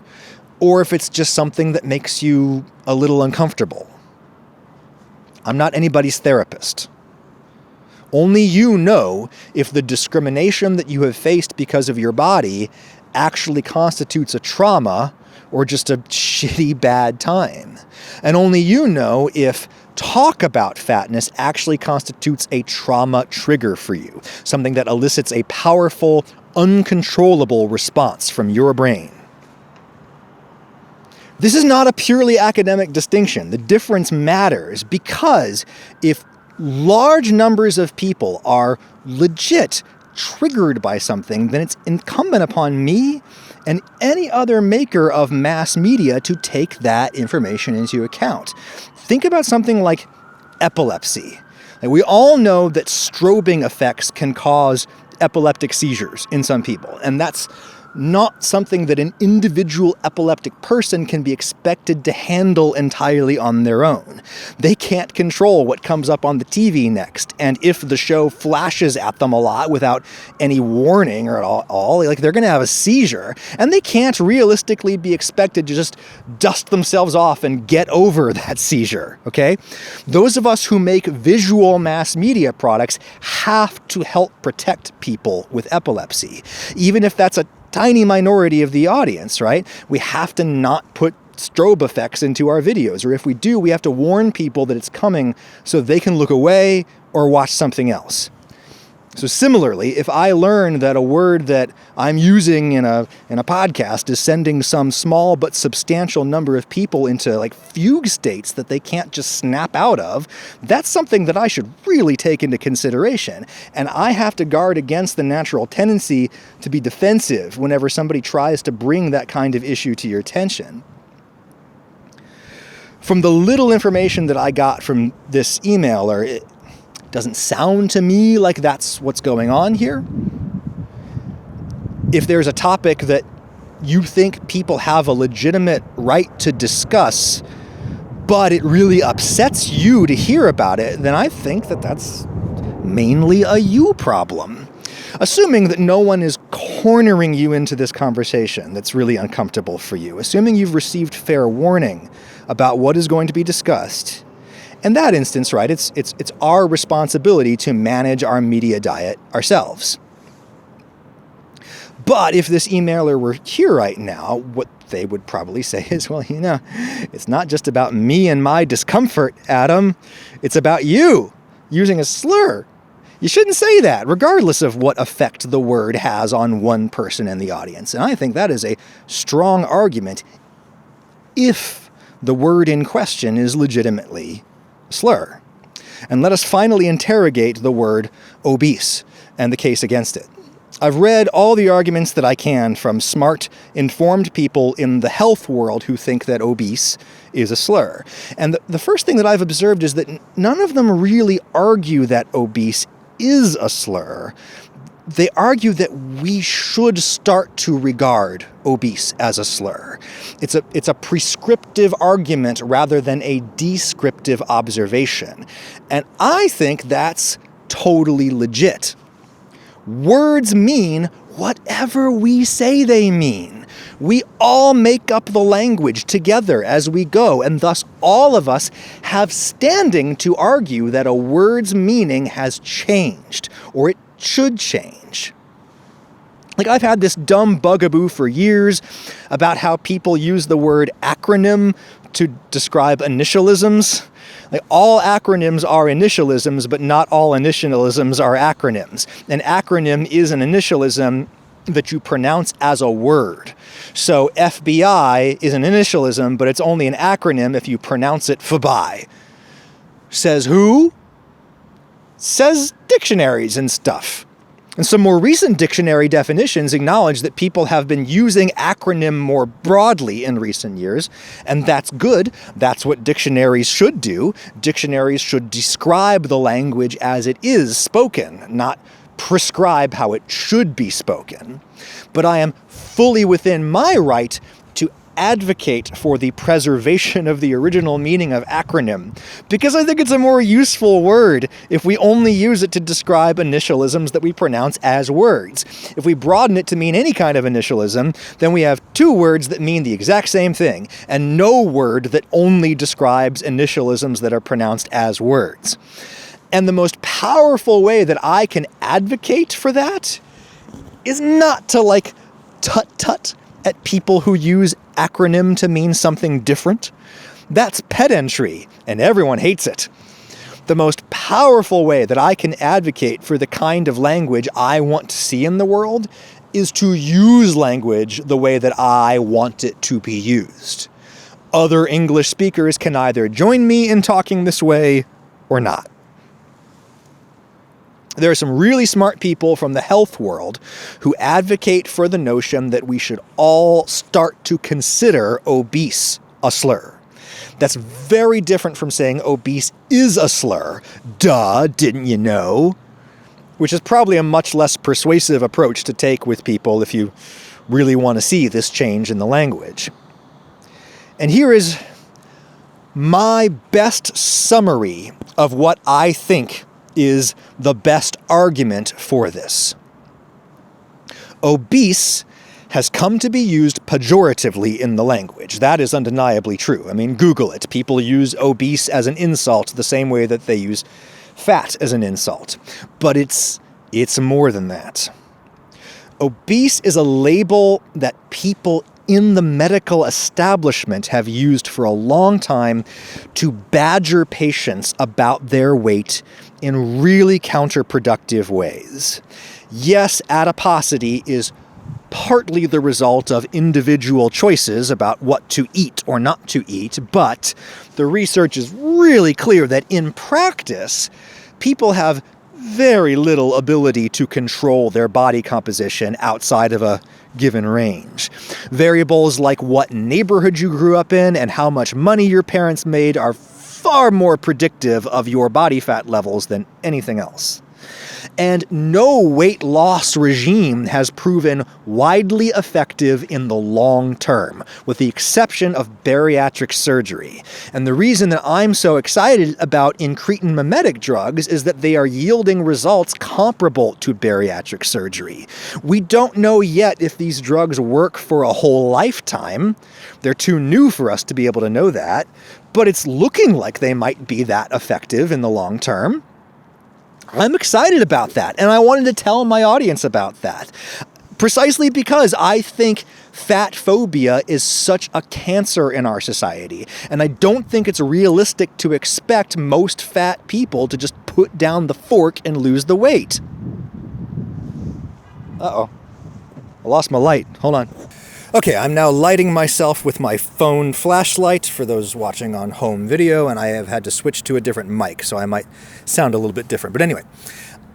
or if it's just something that makes you a little uncomfortable. I'm not anybody's therapist. Only you know if the discrimination that you have faced because of your body actually constitutes a trauma or just a shitty bad time. And only you know if talk about fatness actually constitutes a trauma trigger for you, something that elicits a powerful, uncontrollable response from your brain. This is not a purely academic distinction. The difference matters because if large numbers of people are legit triggered by something, then it's incumbent upon me and any other maker of mass media to take that information into account. Think about something like epilepsy. We all know that strobing effects can cause epileptic seizures in some people, and that's not something that an individual epileptic person can be expected to handle entirely on their own. They can't control what comes up on the TV next, and if the show flashes at them a lot without any warning or at all, they're going to have a seizure, and they can't realistically be expected to just dust themselves off and get over that seizure, okay? Those of us who make visual mass media products have to help protect people with epilepsy, even if that's a tiny minority of the audience, right? We have to not put strobe effects into our videos, or if we do, we have to warn people that it's coming so they can look away or watch something else. So similarly, if I learn that a word that I'm using in a podcast is sending some small but substantial number of people into fugue states that they can't just snap out of, that's something that I should really take into consideration. And I have to guard against the natural tendency to be defensive whenever somebody tries to bring that kind of issue to your attention. From the little information that I got from this emailer, it doesn't sound to me like that's what's going on here. If there's a topic that you think people have a legitimate right to discuss, but it really upsets you to hear about it, then I think that that's mainly a you problem. Assuming that no one is cornering you into this conversation that's really uncomfortable for you, assuming you've received fair warning about what is going to be discussed, in that instance, right, it's our responsibility to manage our media diet ourselves. But if this emailer were here right now, what they would probably say is, well, it's not just about me and my discomfort, Adam. It's about you using a slur. You shouldn't say that, regardless of what effect the word has on one person in the audience. And I think that is a strong argument if the word in question is legitimately slur. And let us finally interrogate the word obese and the case against it. I've read all the arguments that I can from smart, informed people in the health world who think that obese is a slur. And the first thing that I've observed is that none of them really argue that obese is a slur. They argue that we should start to regard obese as a slur. It's a prescriptive argument rather than a descriptive observation. And I think that's totally legit. Words mean whatever we say they mean. We all make up the language together as we go, and thus all of us have standing to argue that a word's meaning has changed, or it should change. Like, I've had this dumb bugaboo for years about how people use the word acronym to describe initialisms. Like, all acronyms are initialisms, but not all initialisms are acronyms. An acronym is an initialism that you pronounce as a word. So FBI is an initialism, but it's only an acronym if you pronounce it FBI. Says who? Says dictionaries and stuff. And some more recent dictionary definitions acknowledge that people have been using acronym more broadly in recent years, and that's good. That's what dictionaries should do. Dictionaries should describe the language as it is spoken, not prescribe how it should be spoken. But I am fully within my right to advocate for the preservation of the original meaning of acronym, because I think it's a more useful word if we only use it to describe initialisms that we pronounce as words. If we broaden it to mean any kind of initialism, then we have two words that mean the exact same thing, and no word that only describes initialisms that are pronounced as words. And the most powerful way that I can advocate for that is not to tut-tut at people who use acronym to mean something different. That's pedantry, and everyone hates it. The most powerful way that I can advocate for the kind of language I want to see in the world is to use language the way that I want it to be used. Other English speakers can either join me in talking this way or not. There are some really smart people from the health world who advocate for the notion that we should all start to consider obese a slur. That's very different from saying obese is a slur. Duh, didn't you know? Which is probably a much less persuasive approach to take with people if you really want to see this change in the language. And here is my best summary of what I think is the best argument for this. Obese has come to be used pejoratively in the language. That is undeniably true. I mean, Google it. People use obese as an insult the same way that they use fat as an insult. But it's more than that. Obese is a label that people in the medical establishment have used for a long time to badger patients about their weight in really counterproductive ways. Yes, adiposity is partly the result of individual choices about what to eat or not to eat, but the research is really clear that in practice, people have very little ability to control their body composition outside of a given range. Variables like what neighborhood you grew up in and how much money your parents made are far more predictive of your body fat levels than anything else. And no weight loss regime has proven widely effective in the long term, with the exception of bariatric surgery. And the reason that I'm so excited about incretin mimetic drugs is that they are yielding results comparable to bariatric surgery. We don't know yet if these drugs work for a whole lifetime. They're too new for us to be able to know that, but it's looking like they might be that effective in the long term. I'm excited about that, and I wanted to tell my audience about that, precisely because I think fat phobia is such a cancer in our society, and I don't think it's realistic to expect most fat people to just put down the fork and lose the weight. Uh-oh. I lost my light. Hold on. Okay, I'm now lighting myself with my phone flashlight for those watching on home video, and I have had to switch to a different mic, so I might sound a little bit different. But anyway,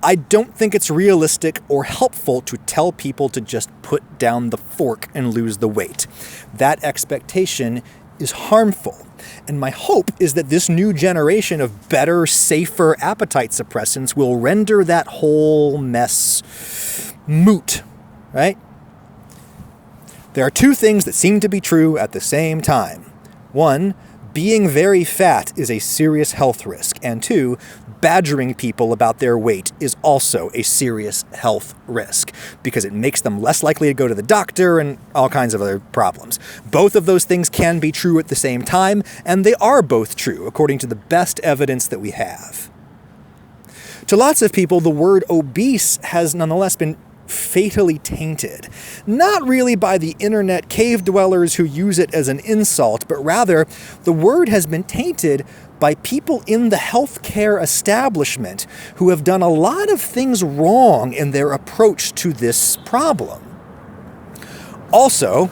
I don't think it's realistic or helpful to tell people to just put down the fork and lose the weight. That expectation is harmful. And my hope is that this new generation of better, safer appetite suppressants will render that whole mess moot, right? There are two things that seem to be true at the same time. One, being very fat is a serious health risk, and 2, badgering people about their weight is also a serious health risk because it makes them less likely to go to the doctor and all kinds of other problems. Both of those things can be true at the same time, and they are both true according to the best evidence that we have. To lots of people, the word obese has nonetheless been fatally tainted. Not really by the internet cave dwellers who use it as an insult, but rather the word has been tainted by people in the healthcare establishment who have done a lot of things wrong in their approach to this problem. Also,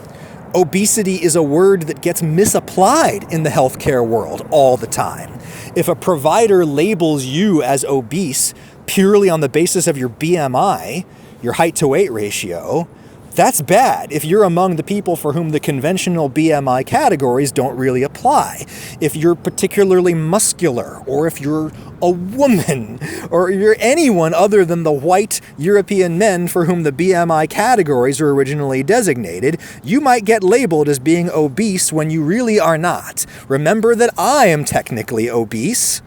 obesity is a word that gets misapplied in the healthcare world all the time. If a provider labels you as obese purely on the basis of your BMI, your height to weight ratio, that's bad if you're among the people for whom the conventional BMI categories don't really apply. If you're particularly muscular, or if you're a woman, or you're anyone other than the white European men for whom the BMI categories were originally designated, you might get labeled as being obese when you really are not. Remember that I am technically obese.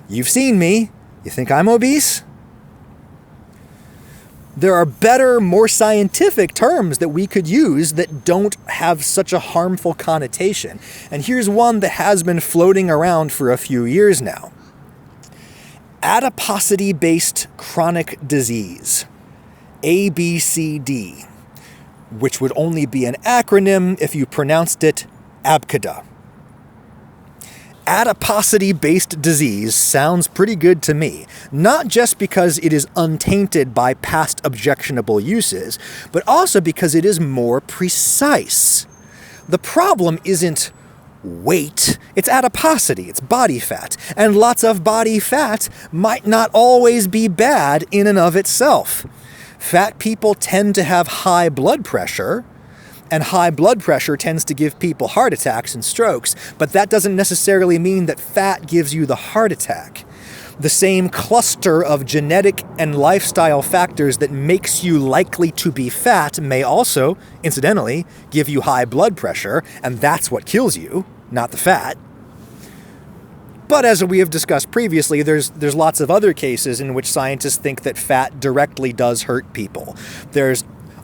You've seen me. You think I'm obese? There are better, more scientific terms that we could use that don't have such a harmful connotation. And here's one that has been floating around for a few years now. Adiposity-based chronic disease, ABCD, which would only be an acronym if you pronounced it ABCDA. Adiposity-based disease sounds pretty good to me, not just because it is untainted by past objectionable uses, but also because it is more precise. The problem isn't weight, it's adiposity, it's body fat, and lots of body fat might not always be bad in and of itself. Fat people tend to have high blood pressure, and high blood pressure tends to give people heart attacks and strokes, but that doesn't necessarily mean that fat gives you the heart attack. The same cluster of genetic and lifestyle factors that makes you likely to be fat may also, incidentally, give you high blood pressure, and that's what kills you, not the fat. But as we have discussed previously, there's lots of other cases in which scientists think that fat directly does hurt people. There's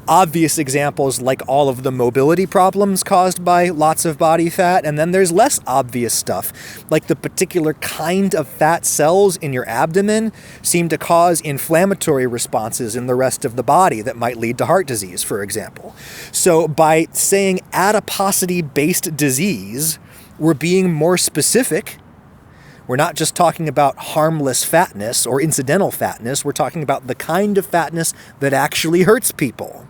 obvious examples like all of the mobility problems caused by lots of body fat, and then there's less obvious stuff, like the particular kind of fat cells in your abdomen seem to cause inflammatory responses in the rest of the body that might lead to heart disease, for example. So by saying adiposity-based disease, we're being more specific. We're not just talking about harmless fatness or incidental fatness, we're talking about the kind of fatness that actually hurts people.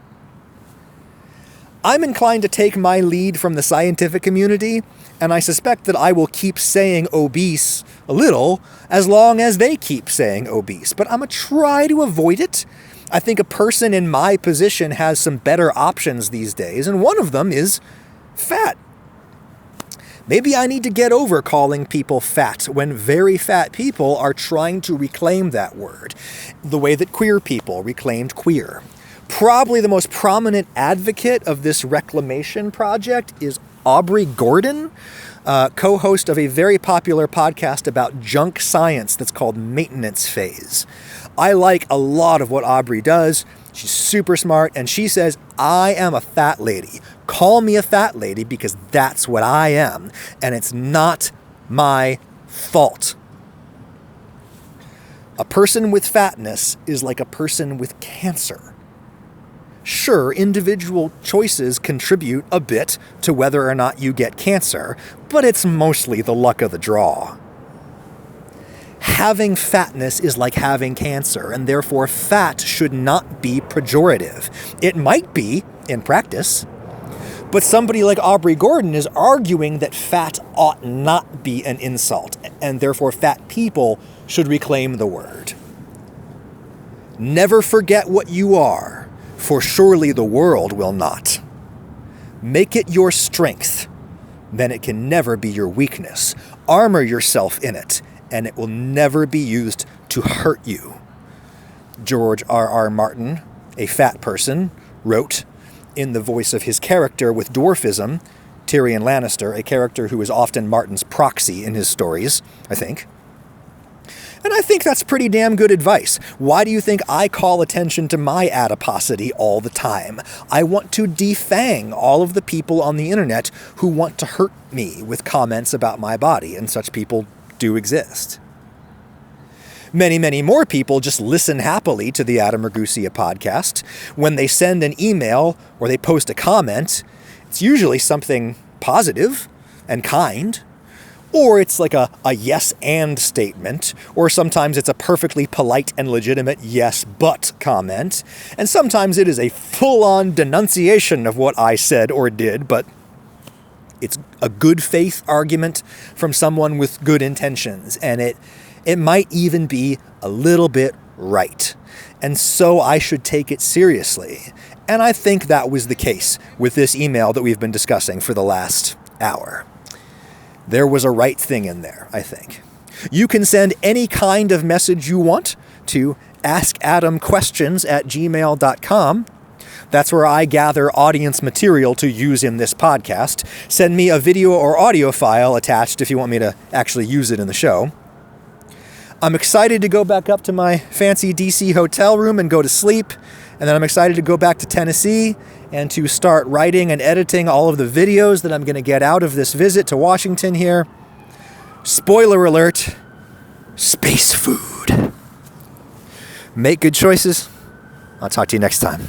I'm inclined to take my lead from the scientific community, and I suspect that I will keep saying obese a little as long as they keep saying obese, but I'm going to try to avoid it. I think a person in my position has some better options these days, and one of them is fat. Maybe I need to get over calling people fat when very fat people are trying to reclaim that word, the way that queer people reclaimed queer. Probably the most prominent advocate of this reclamation project is Aubrey Gordon, co-host of a very popular podcast about junk science that's called Maintenance Phase. I like a lot of what Aubrey does. She's super smart, and she says, I am a fat lady. Call me a fat lady because that's what I am, and it's not my fault. A person with fatness is like a person with cancer. Sure, individual choices contribute a bit to whether or not you get cancer, but it's mostly the luck of the draw. Having fatness is like having cancer, and therefore fat should not be pejorative. It might be, in practice, but somebody like Aubrey Gordon is arguing that fat ought not be an insult, and therefore fat people should reclaim the word. Never forget what you are, for surely the world will not. Make it your strength, then it can never be your weakness. Armor yourself in it, and it will never be used to hurt you. George R.R. Martin, a fat person, wrote, in the voice of his character with dwarfism, Tyrion Lannister, a character who is often Martin's proxy in his stories, I think. And I think that's pretty damn good advice. Why do you think I call attention to my adiposity all the time? I want to defang all of the people on the internet who want to hurt me with comments about my body, and such people do exist. Many, many more people just listen happily to the Adam Ragusea podcast. When they send an email or they post a comment, it's usually something positive and kind, or it's like a yes and statement, or sometimes it's a perfectly polite and legitimate yes but comment, and sometimes it is a full-on denunciation of what I said or did, but it's a good faith argument from someone with good intentions, and it might even be a little bit right. And so I should take it seriously. And I think that was the case with this email that we've been discussing for the last hour. There was a right thing in there, I think. You can send any kind of message you want to askadamquestions@gmail.com. That's where I gather audience material to use in this podcast. Send me a video or audio file attached if you want me to actually use it in the show. I'm excited to go back up to my fancy DC hotel room and go to sleep. And then I'm excited to go back to Tennessee and to start writing and editing all of the videos that I'm going to get out of this visit to Washington here. Spoiler alert, space food. Make good choices. I'll talk to you next time.